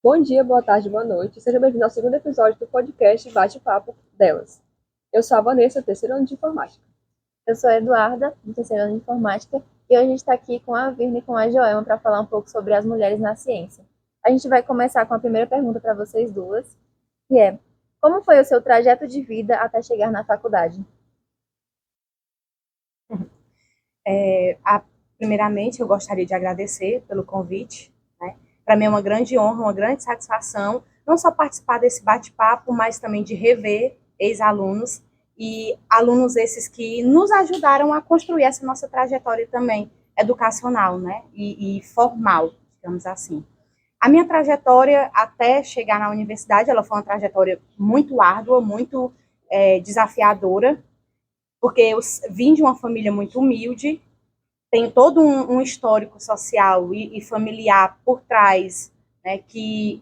Bom dia, boa tarde, boa noite. Seja bem-vindo ao segundo episódio do podcast Bate-Papo Delas. Eu sou a Vanessa, terceiro ano de informática. Eu sou a Eduarda, do terceiro ano de informática, e hoje a gente está aqui com a Virna e com a Joelma para falar um pouco sobre as mulheres na ciência. A gente vai começar com a primeira pergunta para vocês duas, que é: como foi o seu trajeto de vida até chegar na faculdade? Primeiramente, eu gostaria de agradecer pelo convite, né? Para mim é uma grande honra, uma grande satisfação, não só participar desse bate-papo, mas também de rever ex-alunos e alunos esses que nos ajudaram a construir essa nossa trajetória também educacional, né? E formal, digamos assim. A minha trajetória até chegar na universidade, ela foi uma trajetória muito árdua, muito desafiadora, porque eu vim de uma família muito humilde, tem todo um histórico social e familiar por trás, né, que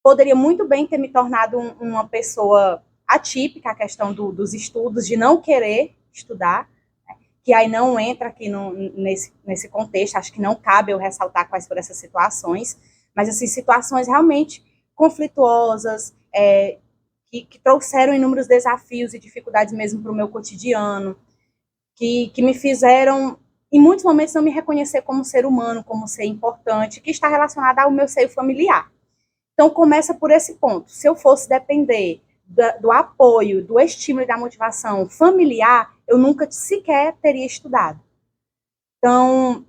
poderia muito bem ter me tornado uma pessoa atípica, a questão dos estudos, de não querer estudar, né, que aí não entra aqui nesse contexto, acho que não cabe eu ressaltar quais foram essas situações, mas assim, situações realmente conflituosas, que trouxeram inúmeros desafios e dificuldades mesmo para o meu cotidiano, que me fizeram, em muitos momentos, não me reconhecer como ser humano, como ser importante, que está relacionada ao meu seio familiar. Então, começa por esse ponto. Se eu fosse depender do apoio, do estímulo e da motivação familiar, eu nunca sequer teria estudado. Então,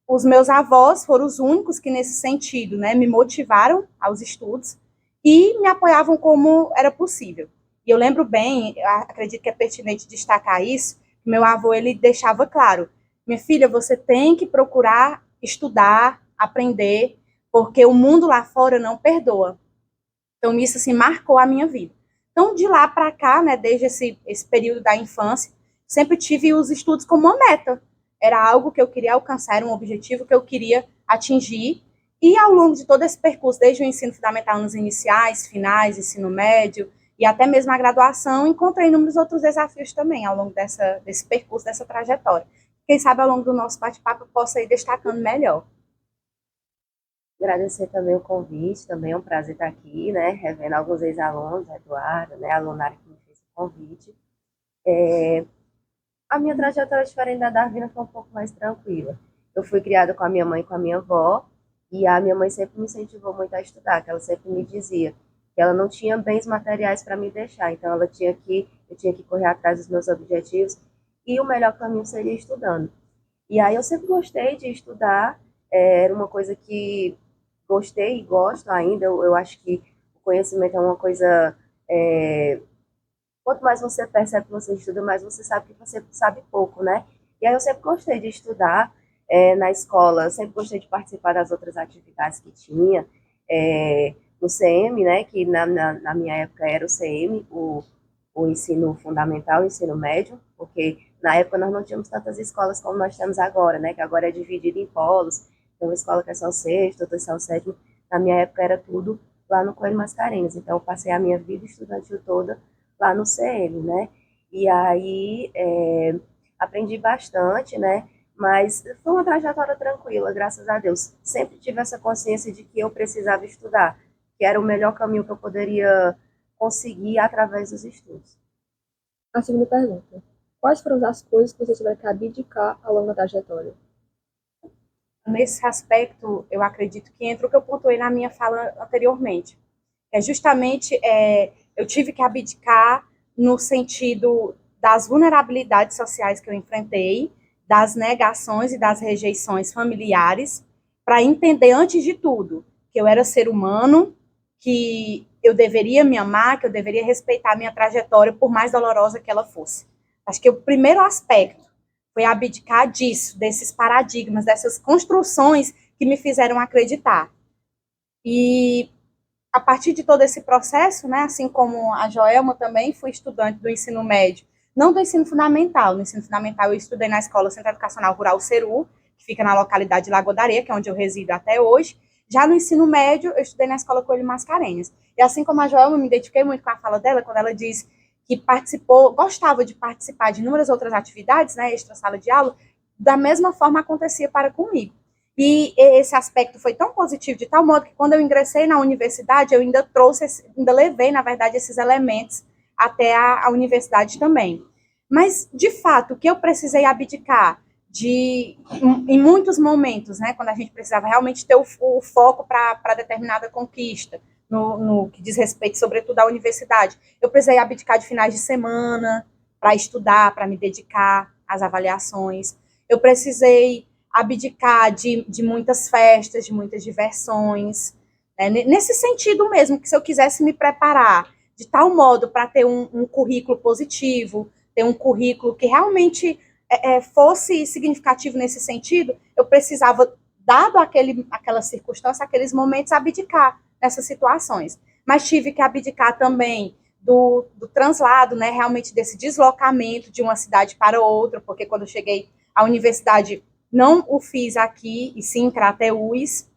os meus avós foram os únicos que, nesse sentido, né, me motivaram aos estudos e me apoiavam como era possível. E eu lembro bem, acredito que é pertinente destacar isso, meu avô, ele deixava claro: minha filha, você tem que procurar estudar, aprender, porque o mundo lá fora não perdoa. Então, isso, assim, marcou a minha vida. Então, de lá para cá, né, desde esse período da infância, sempre tive os estudos como uma meta. Era algo que eu queria alcançar, era um objetivo que eu queria atingir. E ao longo de todo esse percurso, desde o ensino fundamental nos iniciais, finais, ensino médio e até mesmo a graduação, encontrei inúmeros outros desafios também ao longo desse percurso, dessa trajetória. Quem sabe ao longo do nosso bate-papo eu possa ir destacando melhor. Agradecer também o convite, também é um prazer estar aqui, né, revendo alguns ex-alunos, a Eduardo, né, a Lunara que me fez o convite. A minha trajetória diferente da Darwina foi um pouco mais tranquila. Eu fui criada com a minha mãe e com a minha avó, e a minha mãe sempre me incentivou muito a estudar, que ela sempre me dizia que ela não tinha bens materiais para me deixar, então eu tinha que correr atrás dos meus objetivos, e o melhor caminho seria estudando. E aí eu sempre gostei de estudar, era uma coisa que gostei e gosto ainda. Eu acho que o conhecimento é uma coisa. Quanto mais você percebe que você estuda, mais você sabe que você sabe pouco, né? E aí eu sempre gostei de estudar na escola, sempre gostei de participar das outras atividades que tinha. No CM, né? Que na minha época era o CM, o ensino fundamental, o ensino médio, porque na época nós não tínhamos tantas escolas como nós temos agora, né? Que agora é dividido em polos. Tem uma escola que é só o sexto, outra é só o sétimo. Na minha época era tudo lá no Coelho Mascarenhas. Então eu passei a minha vida estudantil toda lá no CM, né? E aí aprendi bastante, né? Mas foi uma trajetória tranquila, graças a Deus. Sempre tive essa consciência de que eu precisava estudar, que era o melhor caminho que eu poderia conseguir através dos estudos. A segunda pergunta: quais foram as coisas que você tiver que abdicar ao longo da trajetória? Nesse aspecto, eu acredito que entra o que eu pontuei na minha fala anteriormente. É justamente, eu tive que abdicar no sentido das vulnerabilidades sociais que eu enfrentei, das negações e das rejeições familiares, para entender, antes de tudo, que eu era ser humano, que eu deveria me amar, que eu deveria respeitar a minha trajetória, por mais dolorosa que ela fosse. Acho que o primeiro aspecto foi abdicar disso, desses paradigmas, dessas construções que me fizeram acreditar. E a partir de todo esse processo, né, assim como a Joelma também, fui estudante do ensino médio, não do ensino fundamental. No ensino fundamental eu estudei na Escola Centro Educacional Rural Ceru, que fica na localidade de Lagoa da Areia, que é onde eu resido até hoje. Já no ensino médio, eu estudei na Escola Coelho Mascarenhas. E assim como a Joelma, eu me identifiquei muito com a fala dela, quando ela diz que participou, gostava de participar de inúmeras outras atividades, né, extra sala de aula, da mesma forma acontecia para comigo. E esse aspecto foi tão positivo, de tal modo que quando eu ingressei na universidade, eu ainda ainda levei, na verdade, esses elementos até a universidade também. Mas, de fato, o que eu precisei abdicar em muitos momentos, né, quando a gente precisava realmente ter o foco para determinada conquista, no que diz respeito, sobretudo, à universidade, eu precisei abdicar de finais de semana para estudar, para me dedicar às avaliações. Eu precisei abdicar de muitas festas, de muitas diversões, né, nesse sentido mesmo, que se eu quisesse me preparar de tal modo para ter um currículo positivo, ter um currículo que realmente fosse significativo nesse sentido, eu precisava, dado aquela circunstância, aqueles momentos, abdicar nessas situações. Mas tive que abdicar também do translado, né, realmente desse deslocamento de uma cidade para outra, porque quando eu cheguei à universidade, não o fiz aqui, e sim em Crateús,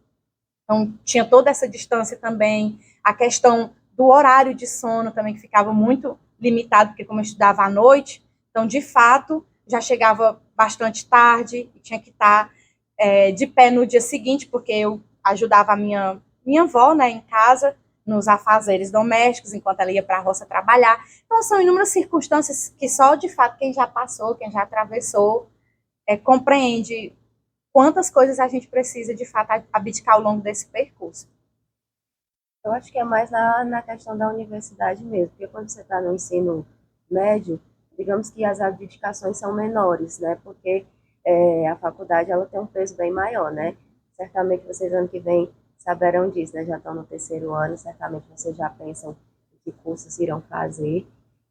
então tinha toda essa distância também, a questão do horário de sono também, que ficava muito limitado, porque como eu estudava à noite, então, de fato, já chegava bastante tarde, e tinha que estar de pé no dia seguinte, porque eu ajudava a minha avó, né, em casa, nos afazeres domésticos, enquanto ela ia para a roça trabalhar. Então, são inúmeras circunstâncias que só, de fato, quem já passou, quem já atravessou, compreende quantas coisas a gente precisa, de fato, abdicar ao longo desse percurso. Eu acho que é mais na questão da universidade mesmo, porque quando você está no ensino médio, digamos que as abdicações são menores, né? Porque a faculdade ela tem um peso bem maior, né? Certamente vocês ano que vem saberão disso, né? Já estão no terceiro ano, certamente vocês já pensam em que cursos irão fazer.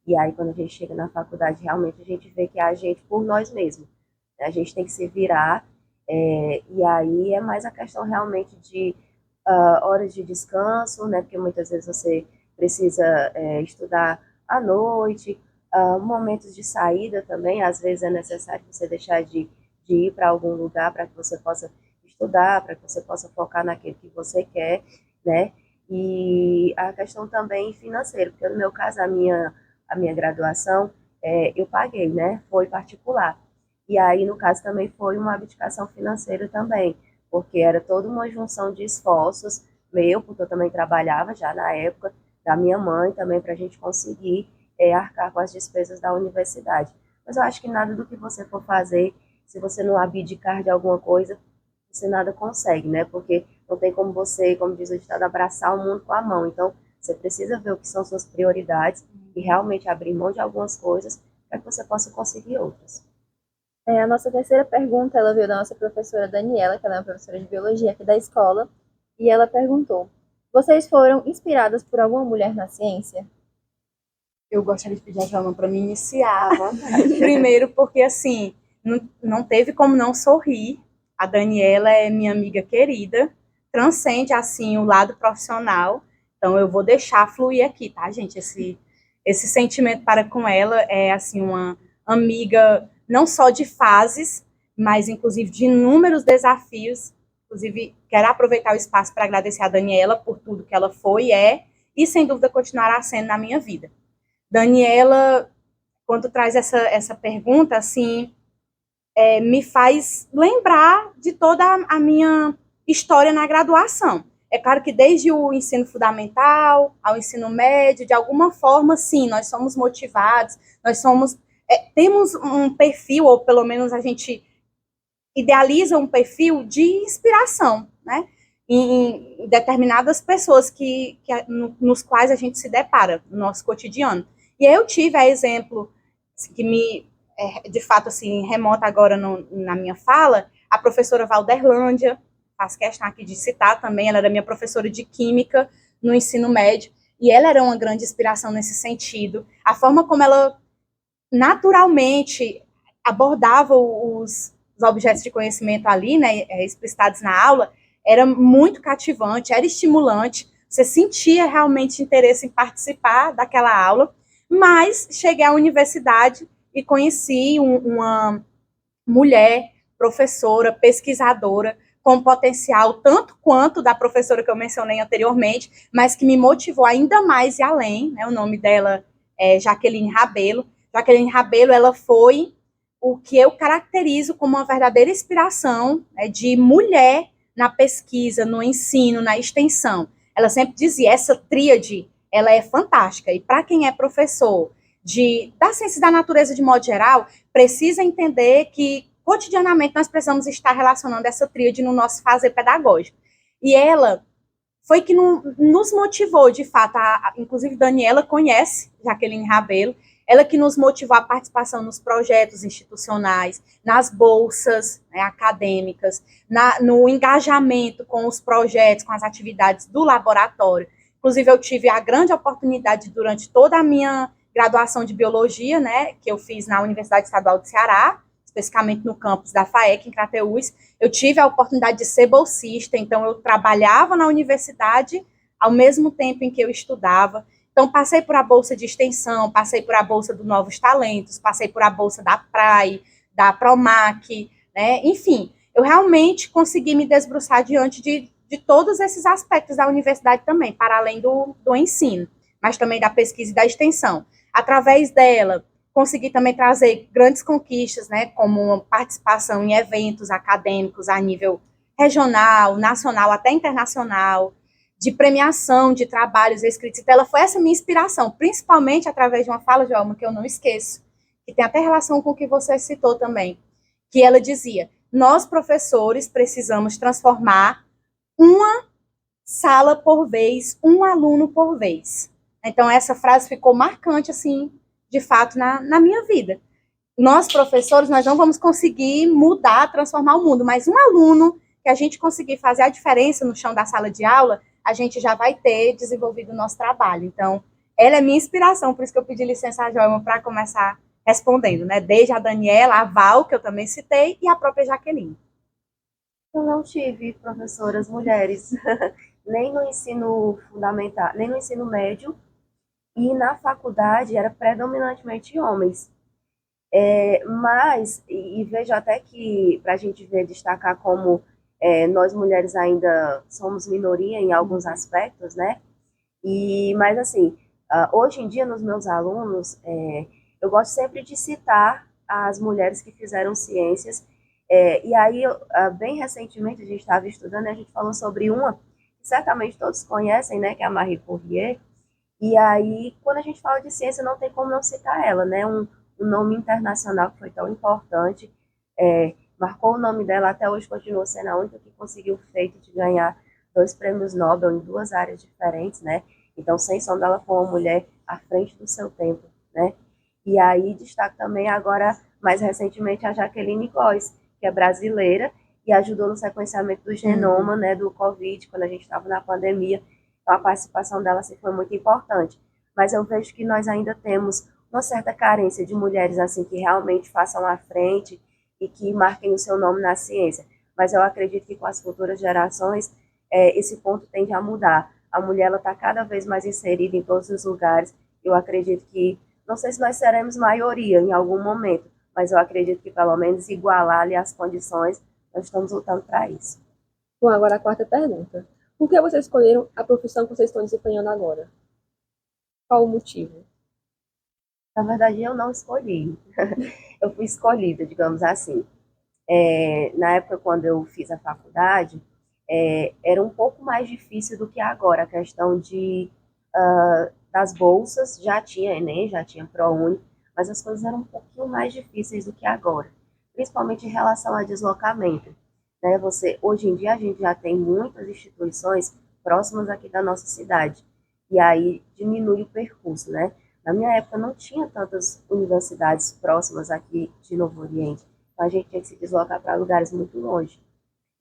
E aí, quando a gente chega na faculdade, realmente a gente vê que é a gente por nós mesmos. Né? A gente tem que se virar, e aí é mais a questão realmente de horas de descanso, né? Porque muitas vezes você precisa estudar à noite, momentos de saída também, às vezes é necessário você deixar de ir para algum lugar para que você possa estudar, para que você possa focar naquilo que você quer, né? E a questão também financeira, porque no meu caso, a minha graduação, eu paguei, né? Foi particular. E aí, no caso, também foi uma abdicação financeira também, porque era toda uma junção de esforços meu, porque eu também trabalhava já na época, da minha mãe também, para a gente conseguir arcar com as despesas da universidade. Mas eu acho que nada do que você for fazer, se você não abdicar de alguma coisa, você nada consegue, né? Porque não tem como você, como diz o ditado, abraçar o mundo com a mão. Então, você precisa ver o que são suas prioridades e realmente abrir mão de algumas coisas para que você possa conseguir outras. A nossa terceira pergunta, ela veio da nossa professora Daniela, que ela é uma professora de biologia aqui da escola, e ela perguntou: vocês foram inspiradas por alguma mulher na ciência? Eu gostaria de pedir a Joana para me iniciar. Primeiro porque, assim, não teve como não sorrir. A Daniela é minha amiga querida, transcende, assim, o lado profissional. Então, eu vou deixar fluir aqui, tá, gente? Esse sentimento para com ela é, assim, uma amiga não só de fases, mas, inclusive, de inúmeros desafios. Inclusive, quero aproveitar o espaço para agradecer a Daniela por tudo que ela foi, e, sem dúvida, continuará sendo na minha vida. Daniela, quando traz essa pergunta, assim, me faz lembrar de toda a minha história na graduação. É claro que desde o ensino fundamental ao ensino médio, de alguma forma, sim, nós somos motivados, temos um perfil, ou pelo menos a gente idealiza um perfil de inspiração, né? Em determinadas pessoas nos quais a gente se depara no nosso cotidiano. E eu tive a exemplo que de fato, assim, remota agora na minha fala, a professora Valderlândia, faço questão aqui de citar também, ela era minha professora de Química no ensino médio, e ela era uma grande inspiração nesse sentido. A forma como ela naturalmente abordava os objetos de conhecimento ali, né, explicitados na aula, era muito cativante, era estimulante, você sentia realmente interesse em participar daquela aula, mas cheguei à universidade e conheci uma mulher, professora, pesquisadora, com potencial tanto quanto da professora que eu mencionei anteriormente, mas que me motivou ainda mais e além, né, o nome dela é Jaqueline Rabelo. Jaqueline Rabelo, ela foi o que eu caracterizo como uma verdadeira inspiração, né, de mulher na pesquisa, no ensino, na extensão. Ela sempre dizia, essa tríade, ela é fantástica. E para quem é professor da ciência da natureza de modo geral, precisa entender que cotidianamente nós precisamos estar relacionando essa tríade no nosso fazer pedagógico. E ela foi que nos motivou, de fato, inclusive Daniela conhece Jaqueline Rabelo, ela que nos motivou a participação nos projetos institucionais, nas bolsas, né, acadêmicas, no engajamento com os projetos, com as atividades do laboratório. Inclusive, eu tive a grande oportunidade durante toda a minha graduação de biologia, né, que eu fiz na Universidade Estadual do Ceará, especificamente no campus da FAEC, em Crateús. Eu tive a oportunidade de ser bolsista, então eu trabalhava na universidade ao mesmo tempo em que eu estudava. Então, passei por a bolsa de extensão, passei por a bolsa do Novos Talentos, passei por a bolsa da PRAE, da PROMAC, né? Enfim, eu realmente consegui me desbruçar diante de todos esses aspectos da universidade também, para além do ensino, mas também da pesquisa e da extensão. Através dela, consegui também trazer grandes conquistas, né, como uma participação em eventos acadêmicos a nível regional, nacional, até internacional, de premiação de trabalhos escritos. Então, ela foi essa minha inspiração, principalmente através de uma fala de Alma que eu não esqueço, que tem até relação com o que você citou também, que ela dizia, nós, professores, precisamos transformar uma sala por vez, um aluno por vez. Então, essa frase ficou marcante, assim, de fato, na minha vida. Nós, professores, nós não vamos conseguir mudar, transformar o mundo, mas um aluno que a gente conseguir fazer a diferença no chão da sala de aula, a gente já vai ter desenvolvido o nosso trabalho. Então, ela é minha inspiração, por isso que eu pedi licença a Joelma para começar respondendo, né? Desde a Daniela, a Val, que eu também citei, e a própria Jaqueline. Eu não tive professoras mulheres, nem no ensino fundamental, nem no ensino médio, e na faculdade era predominantemente homens. Mas, e vejo até que, para a gente ver, destacar como nós mulheres ainda somos minoria em alguns aspectos, né? Mas assim, hoje em dia nos meus alunos, eu gosto sempre de citar as mulheres que fizeram ciências, e aí, bem recentemente, a gente estava estudando e a gente falou sobre uma que certamente todos conhecem, né, que é a Marie Curie, e aí, quando a gente fala de ciência, não tem como não citar ela, né, um nome internacional que foi tão importante, marcou o nome dela, até hoje continua sendo a única que conseguiu o feito de ganhar 2 prêmios Nobel em 2 áreas diferentes, né? Então, sem sombra, ela foi uma mulher à frente do seu tempo, né? E aí, destaco também agora, mais recentemente, a Jaqueline Góes, que é brasileira e ajudou no sequenciamento do genoma, né, do Covid, quando a gente estava na pandemia. Então, a participação dela assim, foi muito importante. Mas eu vejo que nós ainda temos uma certa carência de mulheres assim que realmente façam à frente e que marquem o seu nome na ciência. Mas eu acredito que com as futuras gerações, esse ponto tende a mudar. A mulher está cada vez mais inserida em todos os lugares. Eu acredito que, não sei se nós seremos maioria em algum momento, mas eu acredito que pelo menos igualar ali as condições, nós estamos lutando para isso. Bom, agora a quarta pergunta. Por que vocês escolheram a profissão que vocês estão desempenhando agora? Qual o motivo? Na verdade, eu não escolhi. Eu fui escolhida, digamos assim. Na época, quando eu fiz a faculdade, era um pouco mais difícil do que agora. A questão das bolsas, já tinha Enem, já tinha ProUni, mas as coisas eram um pouquinho mais difíceis do que agora, principalmente em relação a deslocamento. Né? Hoje em dia, a gente já tem muitas instituições próximas aqui da nossa cidade, e aí diminui o percurso, né? Na minha época, não tinha tantas universidades próximas aqui de Novo Oriente, então a gente tinha que se deslocar para lugares muito longe.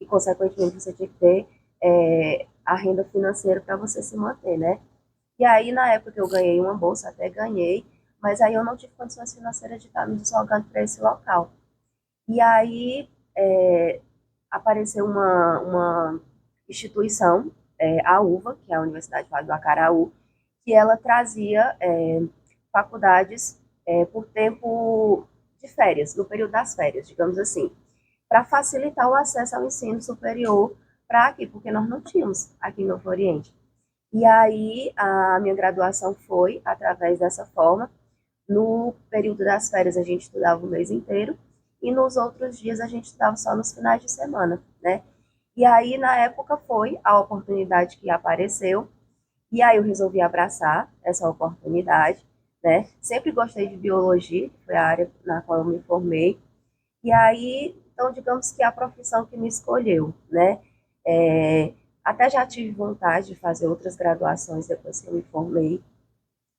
E, consequentemente, você tinha que ter a renda financeira para você se manter, né? E aí, na época que eu ganhei uma bolsa, até ganhei, mas aí eu não tive condições financeiras de estar me deslocando para esse local. E aí apareceu uma instituição, a UVA, que é a Universidade Vale do Acaraú, que ela trazia faculdades por tempo de férias, no período das férias, digamos assim, para facilitar o acesso ao ensino superior para aqui, porque nós não tínhamos aqui no Novo Oriente. E aí a minha graduação foi através dessa forma. No período das férias a gente estudava o mês inteiro e nos outros dias a gente estudava só nos finais de semana, né? E aí, na época, foi a oportunidade que apareceu, e aí eu resolvi abraçar essa oportunidade, né? Sempre gostei de biologia, que foi a área na qual eu me formei, e aí, então, digamos que é a profissão que me escolheu, né? Até já tive vontade de fazer outras graduações depois que eu me formei,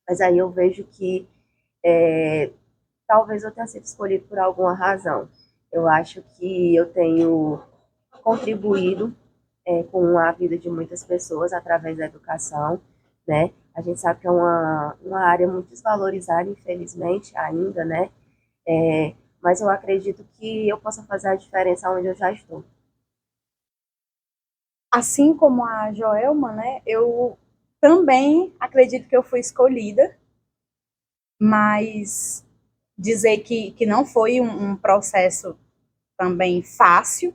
mas aí eu vejo que talvez eu tenha sido escolhido por alguma razão. Eu acho que eu tenho contribuído com a vida de muitas pessoas através da educação, né? A gente sabe que é uma área muito desvalorizada, infelizmente, ainda, né? Mas eu acredito que eu possa fazer a diferença onde eu já estou. Assim como a Joelma, né, eu também acredito que eu fui escolhida, mas dizer que não foi um processo também fácil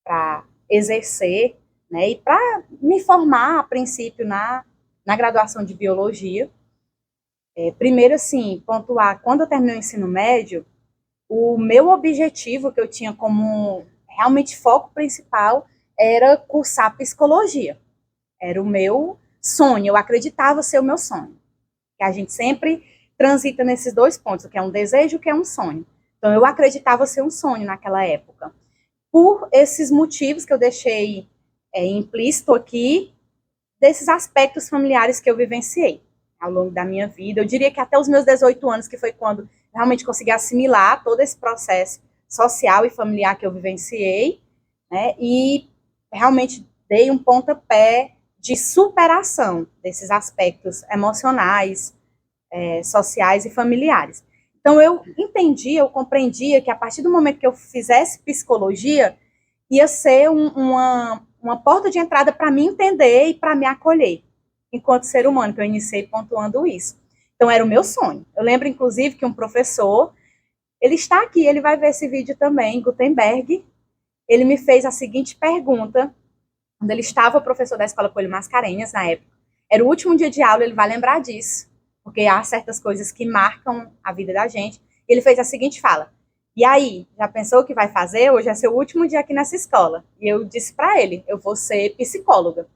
para exercer, né, e para me formar, a princípio, na graduação de biologia. Primeiro, assim, pontuar, quando eu terminei o ensino médio, o meu objetivo, que eu tinha como realmente foco principal, era cursar psicologia. Era o meu sonho, eu acreditava ser o meu sonho. Que a gente sempre transita nesses dois pontos, o que é um desejo e o que é um sonho. Então, eu acreditava ser um sonho naquela época. Por esses motivos que eu deixei implícito aqui, desses aspectos familiares que eu vivenciei ao longo da minha vida. Eu diria que até os meus 18 anos, que foi quando realmente consegui assimilar todo esse processo social e familiar que eu vivenciei, né, e realmente dei um pontapé de superação desses aspectos emocionais, sociais e familiares. Então, eu entendia, eu compreendia que a partir do momento que eu fizesse psicologia, ia ser uma porta de entrada para me entender e para me acolher, enquanto ser humano, que eu iniciei pontuando isso. Então, era o meu sonho. Eu lembro, inclusive, que um professor, ele está aqui, ele vai ver esse vídeo também, Gutenberg, ele me fez a seguinte pergunta, quando ele estava professor da Escola Coelho Mascarenhas, na época. Era o último dia de aula, ele vai lembrar disso, porque há certas coisas que marcam a vida da gente. Ele fez a seguinte fala: e aí, já pensou o que vai fazer? Hoje é seu último dia aqui nessa escola. E eu disse para ele: eu vou ser psicóloga.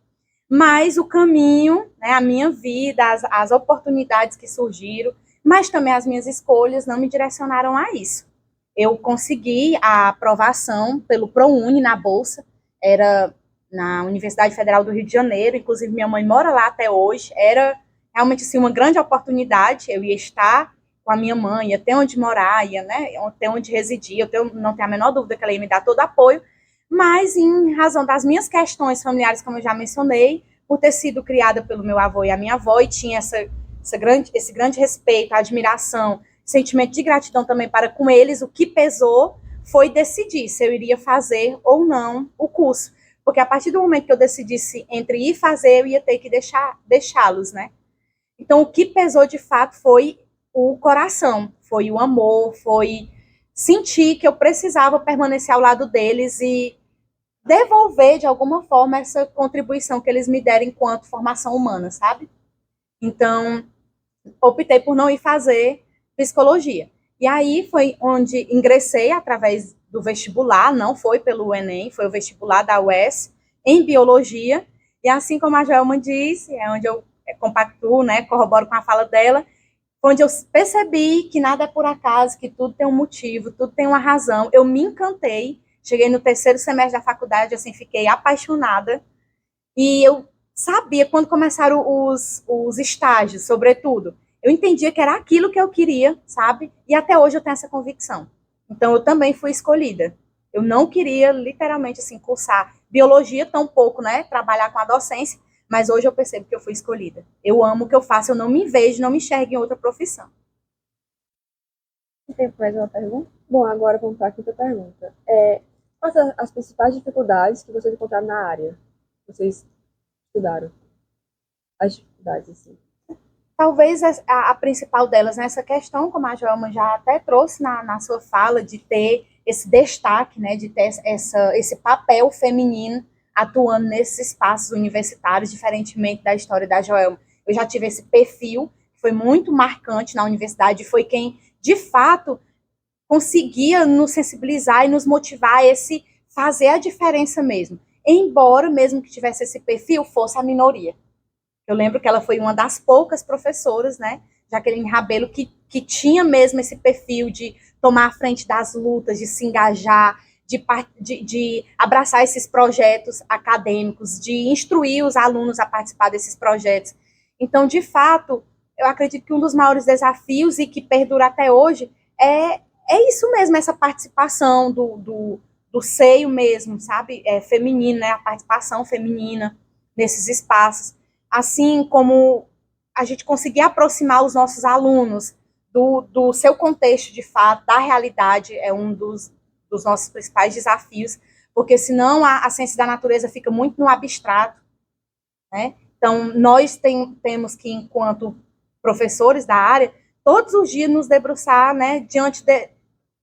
Mas o caminho, né, a minha vida, as oportunidades que surgiram, mas também as minhas escolhas não me direcionaram a isso. Eu consegui a aprovação pelo ProUni na bolsa, era na Universidade Federal do Rio de Janeiro, inclusive minha mãe mora lá até hoje, era realmente assim, uma grande oportunidade, eu ia estar com a minha mãe, ia ter onde morar, ia, né, ter onde residir, não tenho a menor dúvida que ela ia me dar todo apoio, mas em razão das minhas questões familiares, como eu já mencionei, por ter sido criada pelo meu avô e a minha avó, e tinha esse grande respeito, admiração, sentimento de gratidão também para com eles, o que pesou foi decidir se eu iria fazer ou não o curso. Porque a partir do momento que eu decidisse entre ir fazer, eu ia ter que deixá-los, né? Então, o que pesou de fato foi o coração, foi o amor, foi sentir que eu precisava permanecer ao lado deles e devolver de alguma forma essa contribuição que eles me deram enquanto formação humana, sabe? Então, optei por não ir fazer psicologia. E aí foi onde ingressei através do vestibular, não foi pelo Enem, foi o vestibular da UES, em biologia. E assim como a Joelma disse, é onde eu compactuo, né, corroboro com a fala dela, onde eu percebi que nada é por acaso, que tudo tem um motivo, tudo tem uma razão. Eu me encantei, cheguei no terceiro semestre da faculdade, assim, fiquei apaixonada. E eu sabia, quando começaram os estágios, sobretudo, eu entendia que era aquilo que eu queria, sabe? E até hoje eu tenho essa convicção. Então, eu também fui escolhida. Eu não queria, literalmente, assim, cursar biologia, tampouco, né? Trabalhar com a docência, mas hoje eu percebo que eu fui escolhida. Eu amo o que eu faço, eu não me vejo, não me enxergo em outra profissão. Tem mais uma pergunta? Bom, agora vamos para a quinta pergunta. Quais são as principais dificuldades que vocês encontraram na área? Vocês estudaram? As dificuldades, assim. Talvez a principal delas nessa questão, como a Joelma já até trouxe na sua fala, de ter esse destaque, né, de ter esse papel feminino atuando nesses espaços universitários, diferentemente da história da Joelma. Eu já tive esse perfil, que foi muito marcante na universidade, foi quem, de fato, conseguia nos sensibilizar e nos motivar a esse fazer a diferença mesmo. Embora, mesmo que tivesse esse perfil, fosse a minoria. Eu lembro que ela foi uma das poucas professoras, né, Jaqueline Rabelo, que tinha mesmo esse perfil de tomar a frente das lutas, de se engajar, de abraçar esses projetos acadêmicos, de instruir os alunos a participar desses projetos. Então, de fato, eu acredito que um dos maiores desafios e que perdura até hoje é isso mesmo, essa participação do seio mesmo, sabe, feminino, né, a participação feminina nesses espaços, assim como a gente conseguir aproximar os nossos alunos do seu contexto de fato, da realidade, é um dos nossos principais desafios, porque senão a ciência da natureza fica muito no abstrato, né? Então, nós temos que, enquanto professores da área, todos os dias nos debruçar, né, diante de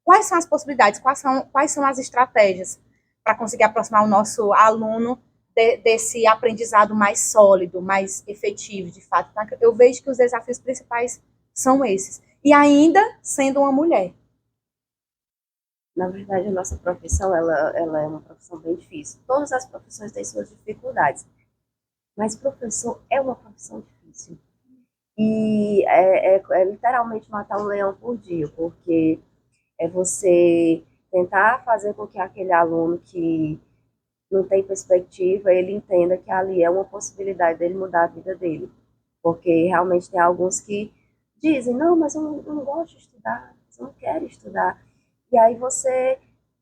quais são as possibilidades, quais são as estratégias para conseguir aproximar o nosso aluno desse aprendizado mais sólido, mais efetivo, de fato. Então, eu vejo que os desafios principais são esses. E ainda sendo uma mulher. Na verdade, a nossa profissão, ela é uma profissão bem difícil. Todas as profissões têm suas dificuldades, mas professor é uma profissão difícil. E é literalmente matar um leão por dia, porque é você tentar fazer com que aquele aluno que não tem perspectiva, ele entenda que ali é uma possibilidade dele mudar a vida dele. Porque realmente tem alguns que dizem, não, mas eu não gosto de estudar, eu não quero estudar. E aí você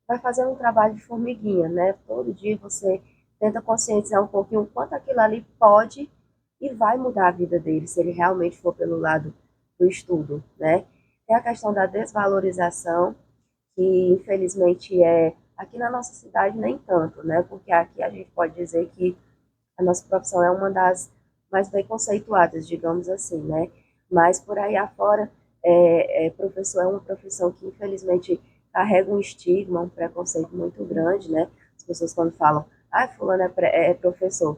vai fazer um trabalho de formiguinha, né? Todo dia você tenta conscientizar um pouquinho o quanto aquilo ali pode e vai mudar a vida dele, se ele realmente for pelo lado do estudo, né? Tem a questão da desvalorização, que infelizmente aqui na nossa cidade nem tanto, né? Porque aqui a gente pode dizer que a nossa profissão é uma das mais bem conceituadas, digamos assim, né? Mas por aí afora, professor é uma profissão que infelizmente carrega um estigma, um preconceito muito grande, né? As pessoas quando falam, fulano é professor,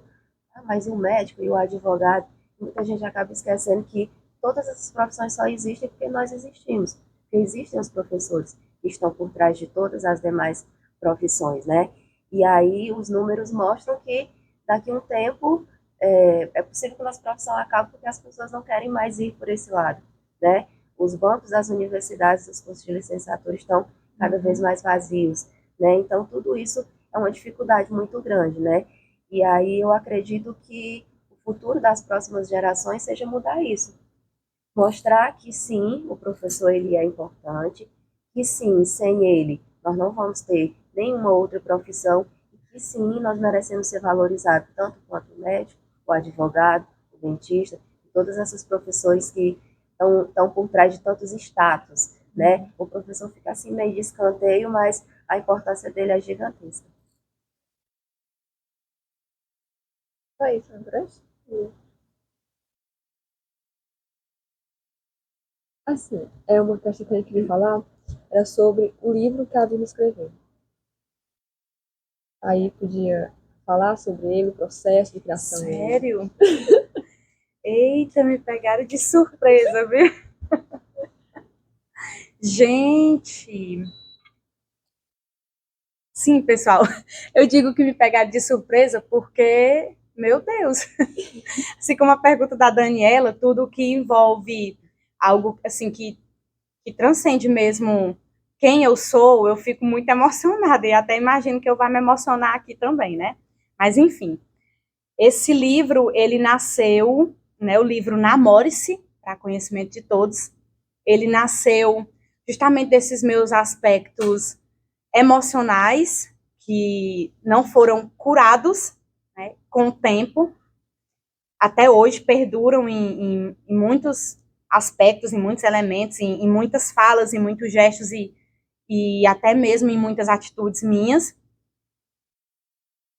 mas e o médico e o advogado? Muita gente acaba esquecendo que todas essas profissões só existem porque nós existimos, porque existem os professores que estão por trás de todas as demais profissões, né? E aí os números mostram que daqui a um tempo é possível que a nossa profissão acabe porque as pessoas não querem mais ir por esse lado, né? Os bancos das universidades, os cursos de licenciatura estão cada vez mais vazios, né? Então tudo isso é uma dificuldade muito grande, né? E aí eu acredito que o futuro das próximas gerações seja mudar isso. Mostrar que sim, o professor ele é importante, que sim, sem ele nós não vamos ter nenhuma outra profissão, e que sim, nós merecemos ser valorizados, tanto quanto o médico, o advogado, o dentista, todas essas profissões que estão por trás de tantos status, né? O professor fica assim meio de escanteio, mas a importância dele é gigantesca. Foi isso, André? Assim, uma questão que eu queria falar era sobre o livro que a Vina escreveu. Aí podia falar sobre ele, o processo de criação dele. Sério? Eita, me pegaram de surpresa, viu? Gente! Sim, pessoal, eu digo que me pegaram de surpresa porque, meu Deus, assim como a pergunta da Daniela, tudo que envolve algo assim que transcende mesmo quem eu sou, eu fico muito emocionada e até imagino que eu vá me emocionar aqui também, né? Mas enfim, esse livro, ele nasceu, né, o livro Namore-se, para conhecimento de todos, ele nasceu justamente desses meus aspectos emocionais que não foram curados, né, com o tempo, até hoje perduram em muitos aspectos, em muitos elementos, em muitas falas, em muitos gestos e até mesmo em muitas atitudes minhas.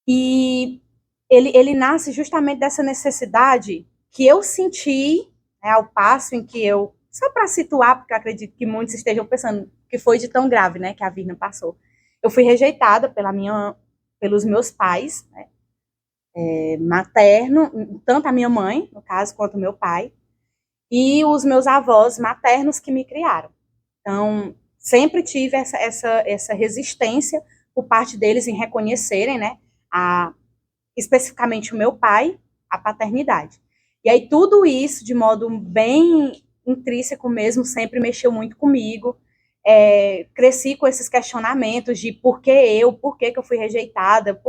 E ele nasce justamente dessa necessidade que eu senti, né, ao passo em que eu, só para situar, porque eu acredito que muitos estejam pensando que foi de tão grave, né, que a Virna passou. Eu fui rejeitada pelos meus pais, né, materno, tanto a minha mãe, no caso, quanto o meu pai, e os meus avós maternos que me criaram. Então, sempre tive essa resistência por parte deles em reconhecerem, né, especificamente o meu pai, a paternidade. E aí tudo isso, de modo bem intrínseco mesmo, sempre mexeu muito comigo. Cresci com esses questionamentos de por que eu fui rejeitada,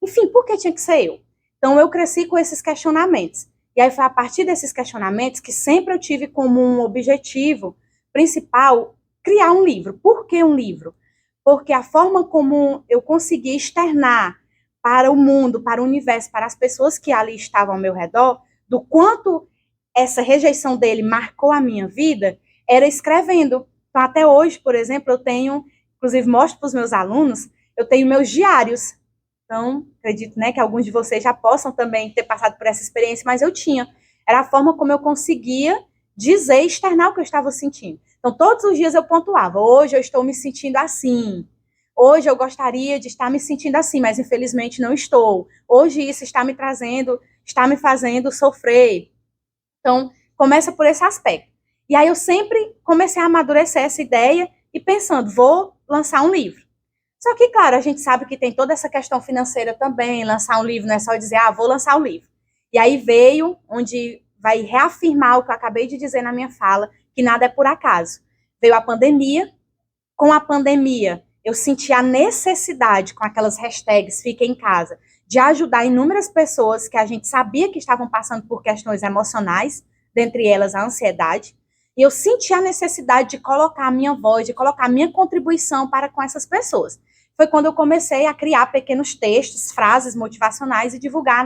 enfim, por que tinha que ser eu? Então eu cresci com esses questionamentos. E aí foi a partir desses questionamentos que sempre eu tive como um objetivo principal criar um livro. Por que um livro? Porque a forma como eu consegui externar para o mundo, para o universo, para as pessoas que ali estavam ao meu redor, do quanto essa rejeição dele marcou a minha vida, era escrevendo. Então, até hoje, por exemplo, eu tenho, inclusive mostro para os meus alunos, eu tenho meus diários. Então, acredito, né, que alguns de vocês já possam também ter passado por essa experiência, mas eu tinha. Era a forma como eu conseguia dizer, externar o que eu estava sentindo. Então, todos os dias eu pontuava, hoje eu estou me sentindo assim, hoje eu gostaria de estar me sentindo assim, mas infelizmente não estou. Hoje isso está me fazendo sofrer. Então, começa por esse aspecto. E aí eu sempre comecei a amadurecer essa ideia e pensando, vou lançar um livro. Só que, claro, a gente sabe que tem toda essa questão financeira também, lançar um livro não é só dizer, vou lançar o livro. E aí veio, onde vai reafirmar o que eu acabei de dizer na minha fala, que nada é por acaso. Veio a pandemia, com a pandemia eu senti a necessidade, com aquelas hashtags Fica em Casa, de ajudar inúmeras pessoas que a gente sabia que estavam passando por questões emocionais, dentre elas a ansiedade, e eu senti a necessidade de colocar a minha voz, de colocar a minha contribuição para com essas pessoas. Foi quando eu comecei a criar pequenos textos, frases motivacionais e divulgar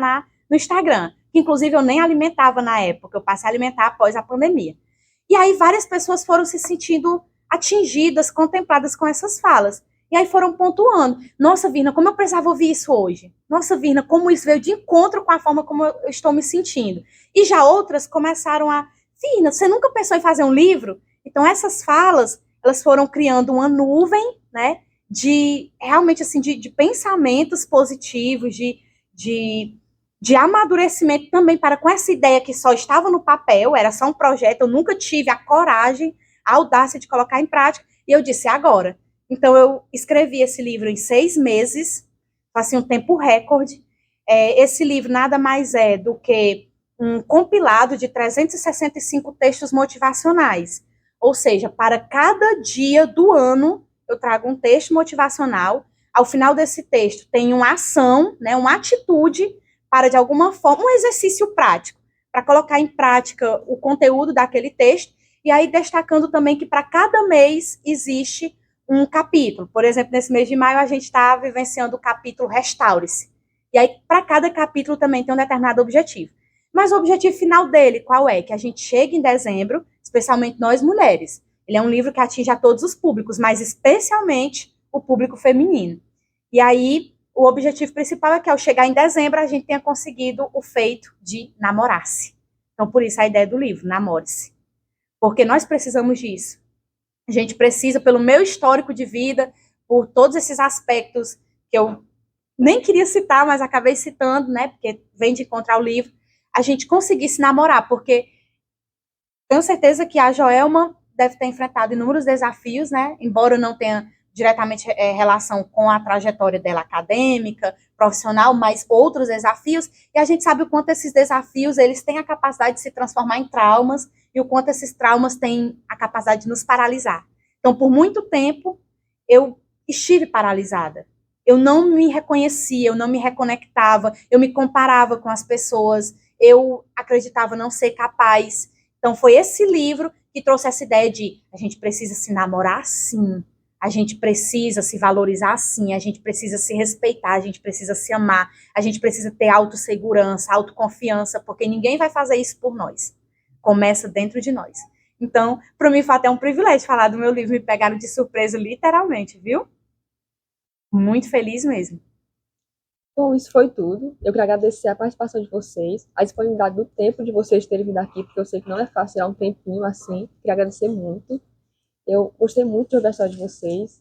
no Instagram, que inclusive eu nem alimentava na época, eu passei a alimentar após a pandemia. E aí várias pessoas foram se sentindo atingidas, contempladas com essas falas. E aí foram pontuando. Nossa, Virna, como eu precisava ouvir isso hoje? Nossa, Virna, como isso veio de encontro com a forma como eu estou me sentindo? E já outras começaram Virna, você nunca pensou em fazer um livro? Então essas falas, elas foram criando uma nuvem, né, de realmente assim, de pensamentos positivos, de amadurecimento também para com essa ideia que só estava no papel, era só um projeto, eu nunca tive a coragem, a audácia de colocar em prática, e eu disse, agora. Então eu escrevi esse livro em 6 meses, assim, um tempo recorde. Esse livro nada mais é do que um compilado de 365 textos motivacionais, ou seja, para cada dia do ano, eu trago um texto motivacional, ao final desse texto tem uma ação, né, uma atitude, para, de alguma forma, um exercício prático, para colocar em prática o conteúdo daquele texto, e aí destacando também que para cada mês existe um capítulo. Por exemplo, nesse mês de maio, a gente está vivenciando o capítulo Restaure-se. E aí, para cada capítulo também tem um determinado objetivo. Mas o objetivo final dele, qual é? Que a gente chegue em dezembro, especialmente nós mulheres. Ele é um livro que atinge a todos os públicos, mas especialmente o público feminino. E aí, o objetivo principal é que ao chegar em dezembro, a gente tenha conseguido o feito de namorar-se. Então, por isso a ideia do livro, namore-se. Porque nós precisamos disso. A gente precisa, pelo meu histórico de vida, por todos esses aspectos que eu nem queria citar, mas acabei citando, né, porque vem de encontrar o livro, a gente conseguir se namorar, porque tenho certeza que a Joelma deve ter enfrentado inúmeros desafios, né, embora não tenha diretamente relação com a trajetória dela acadêmica, profissional, mas outros desafios, e a gente sabe o quanto esses desafios, eles têm a capacidade de se transformar em traumas, e o quanto esses traumas têm a capacidade de nos paralisar. Então, por muito tempo, eu estive paralisada. Eu não me reconhecia, eu não me reconectava, eu me comparava com as pessoas, eu acreditava não ser capaz. Então, foi esse livro que trouxe essa ideia de a gente precisa se namorar sim, a gente precisa se valorizar sim, a gente precisa se respeitar, a gente precisa se amar, a gente precisa ter autossegurança, autoconfiança, porque ninguém vai fazer isso por nós. Começa dentro de nós. Então, para mim foi até um privilégio falar do meu livro, me pegaram de surpresa literalmente, viu? Muito feliz mesmo. Bom, isso foi tudo. Eu quero agradecer a participação de vocês, a disponibilidade do tempo de vocês terem vindo aqui, porque eu sei que não é fácil tirar um tempinho assim. Queria agradecer muito. Eu gostei muito de ouvir a história de vocês.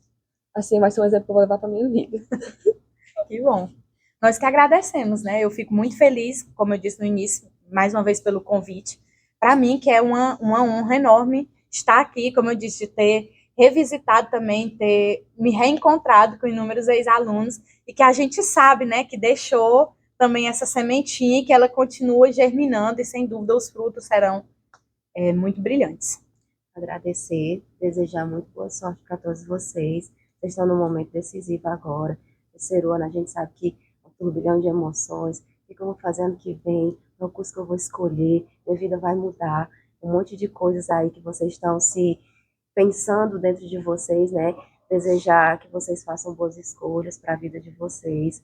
Assim, vai ser um exemplo que eu vou levar para minha vida. Que bom. Nós que agradecemos, né? Eu fico muito feliz, como eu disse no início, mais uma vez pelo convite. Para mim, que é uma honra enorme estar aqui, como eu disse, de ter revisitado também, ter me reencontrado com inúmeros ex-alunos e que a gente sabe, né, que deixou também essa sementinha e que ela continua germinando e, sem dúvida, os frutos serão muito brilhantes. Agradecer, desejar muito boa sorte para todos vocês. Vocês estão num momento decisivo agora. Terceiro ano, a gente sabe que é um turbilhão de emoções. O que eu vou fazer ano que vem? Qual curso que eu vou escolher? Minha vida vai mudar. Um monte de coisas aí que vocês estão se pensando dentro de vocês, né? Desejar que vocês façam boas escolhas para a vida de vocês.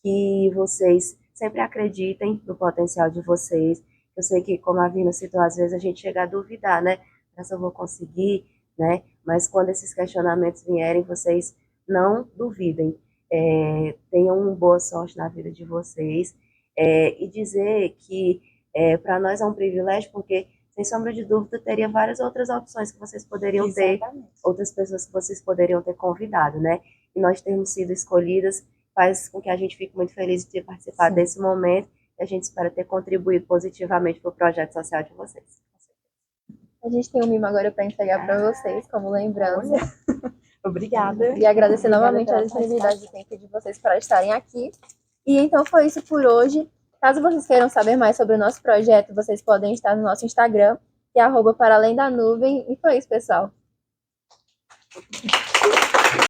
Que vocês sempre acreditem no potencial de vocês. Eu sei que, como a Vina citou, às vezes a gente chega a duvidar, né? Se eu vou conseguir, né? Mas quando esses questionamentos vierem, vocês não duvidem. Tenham uma boa sorte na vida de vocês. E dizer que para nós é um privilégio, porque, sem sombra de dúvida, teria várias outras opções que vocês poderiam ter, outras pessoas que vocês poderiam ter convidado, né? E nós termos sido escolhidas faz com que a gente fique muito feliz de ter participado desse momento e a gente espera ter contribuído positivamente para o projeto social de vocês. A gente tem um mimo agora para entregar para vocês, como lembrança. Obrigada. E agradecer novamente a disponibilidade de tempo de vocês para estarem aqui. E então foi isso por hoje. Caso vocês queiram saber mais sobre o nosso projeto, vocês podem estar no nosso Instagram, que é @paralemdanuvem. E foi isso, pessoal.